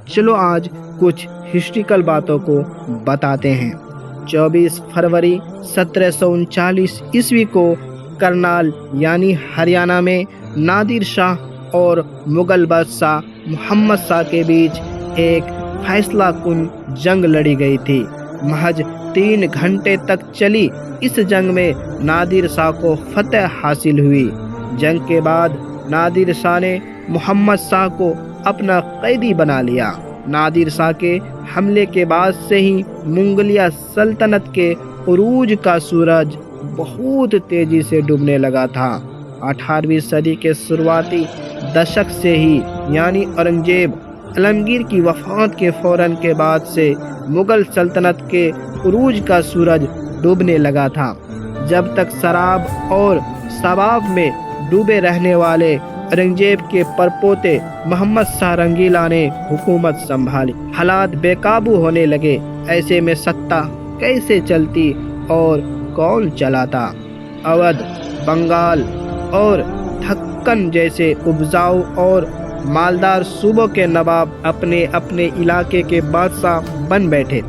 چلو آج کچھ ہسٹریکل باتوں کو بتاتے ہیں۔ 24 فروری 1739 عیسوی کو کرنال یعنی ہریانہ میں نادر شاہ اور مغل بادشاہ محمد شاہ کے بیچ ایک فیصلہ کن جنگ لڑی گئی تھی۔ محض 3 گھنٹے تک چلی اس جنگ میں نادر شاہ کو فتح حاصل ہوئی۔ جنگ کے بعد نادر شاہ نے محمد شاہ کو اپنا قیدی بنا لیا۔ نادر شاہ کے حملے کے بعد سے ہی منگلیہ سلطنت کے عروج کا سورج بہت تیزی سے ڈوبنے لگا تھا۔ 18ویں صدی کے شروعاتی دشک سے ہی یعنی اورنگزیب عالمگیر کی وفات کے فوراً کے بعد سے مغل سلطنت کے عروج کا سورج ڈوبنے لگا تھا۔ جب تک شراب اور شباب میں ڈوبے رہنے والے اورنگزیب کے پرپوتے محمد شاہ رنگیلا نے حکومت سنبھالی، حالات بے قابو ہونے لگے۔ ایسے میں ستہ کیسے چلتی اور کون چلاتا؟ اودھ، بنگال اور دکن جیسے اپجاؤ اور مالدار صوبوں کے نواب اپنے اپنے علاقے کے بادشاہ بن بیٹھے۔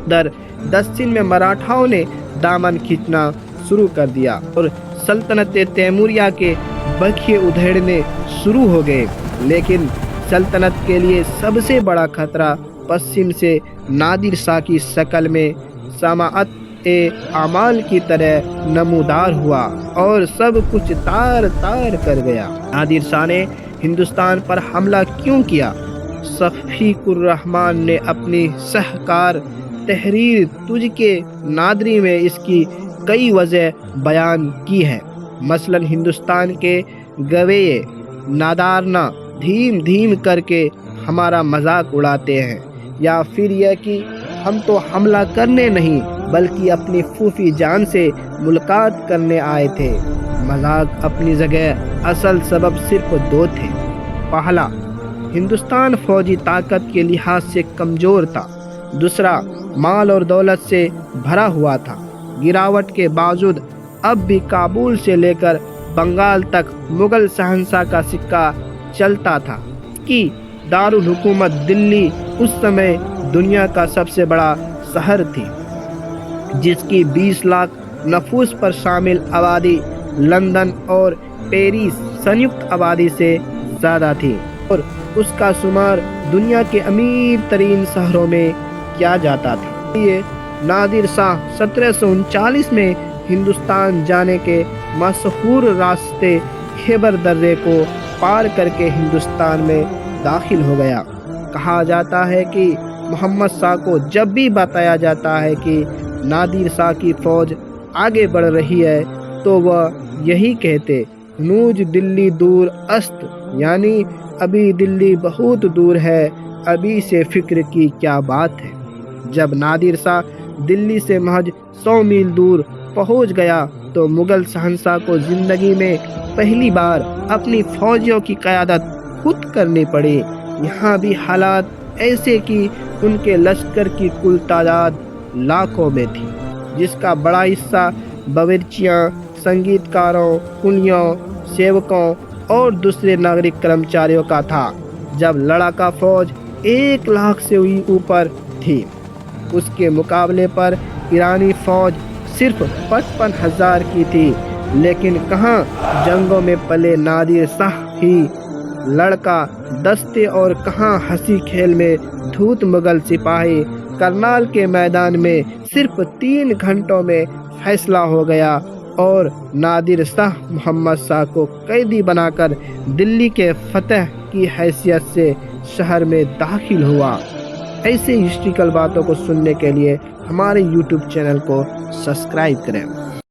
دکن میں مراٹھاؤں نے دامن کھینچنا شروع کر دیا اور سلطنت تیموریہ کے بکھے ادھیڑنے شروع ہو گئے۔ لیکن سلطنت کے لیے سب سے بڑا خطرہ پشچم سے نادر شاہ کی شکل میں سماعت اعمال کی طرح نمودار ہوا اور سب کچھ تار تار کر گیا۔ نادر شاہ نے ہندوستان پر حملہ کیوں کیا؟ شفیق الرحمن نے اپنی شاہکار تحریر تجھ کے نادری میں اس کی کئی وجہ بیان کی ہے۔ مثلاً ہندوستان کے گویے نادارنا دھیم دھیم کر کے ہمارا مذاق اڑاتے ہیں، یا پھر یہ کہ ہم تو حملہ کرنے نہیں بلکہ اپنی پھوپھی جان سے ملاقات کرنے آئے تھے۔ مذاق اپنی جگہ، اصل سبب صرف 2 تھے۔ پہلا، ہندوستان فوجی طاقت کے لحاظ سے کمزور تھا۔ دوسرا، مال اور دولت سے بھرا ہوا تھا۔ گراوٹ کے باوجود اب بھی کابل سے لے کر بنگال تک مغل شہنشاہ کا سکہ چلتا تھا کہ دارالحکومت دلی اس سمے دنیا کا سب سے بڑا شہر تھی، جس کی 20 لاکھ نفوس پر شامل آبادی لندن اور پیرس سنیکت آبادی سے زیادہ تھی، اور اس کا شمار دنیا کے امیر ترین شہروں میں کیا جاتا تھا۔ یہ نادر شاہ 1739 میں ہندوستان جانے کے مشہور راستے خیبر درے کو پار کر کے ہندوستان میں داخل ہو گیا۔ کہا جاتا ہے کہ محمد شاہ کو جب بھی بتایا جاتا ہے کہ نادر شاہ کی فوج آگے بڑھ رہی ہے تو وہ یہی کہتے، نوج دلی دور است، یعنی ابھی دلی بہت دور ہے، ابھی سے فکر کی کیا بات ہے۔ جب نادر شاہ دلی سے محض 100 میل دور پہنچ گیا تو مغل شہنشاہ کو زندگی میں پہلی بار اپنی فوجیوں کی قیادت خود کرنی پڑی۔ یہاں بھی حالات ایسے کہ ان کے لشکر کی کل تعداد لاکھوں میں تھی، جس کا بڑا حصہ باورچیاں، سنگیت کاروں، کلیوں، سیوکوں اور دوسرے ناگرک کرمچاریوں کا تھا۔ جب لڑاکا فوج 1 لاکھ سے اوپر تھی، اس کے مقابلے پر ایرانی فوج صرف 55,000 کی تھی۔ لیکن کہاں جنگوں میں پلے نادر شاہ ہی لڑکا دستے اور کہاں ہنسی کھیل میں دھوت مغل سپاہی۔ کرنال کے میدان میں صرف 3 گھنٹوں میں فیصلہ ہو گیا اور نادر شاہ محمد شاہ کو قیدی بنا کر دلی کے فتح کی حیثیت سے شہر میں داخل ہوا۔ ایسے ہسٹریکل باتوں کو سننے کے لیے ہمارے YouTube چینل کو سبسکرائب کریں۔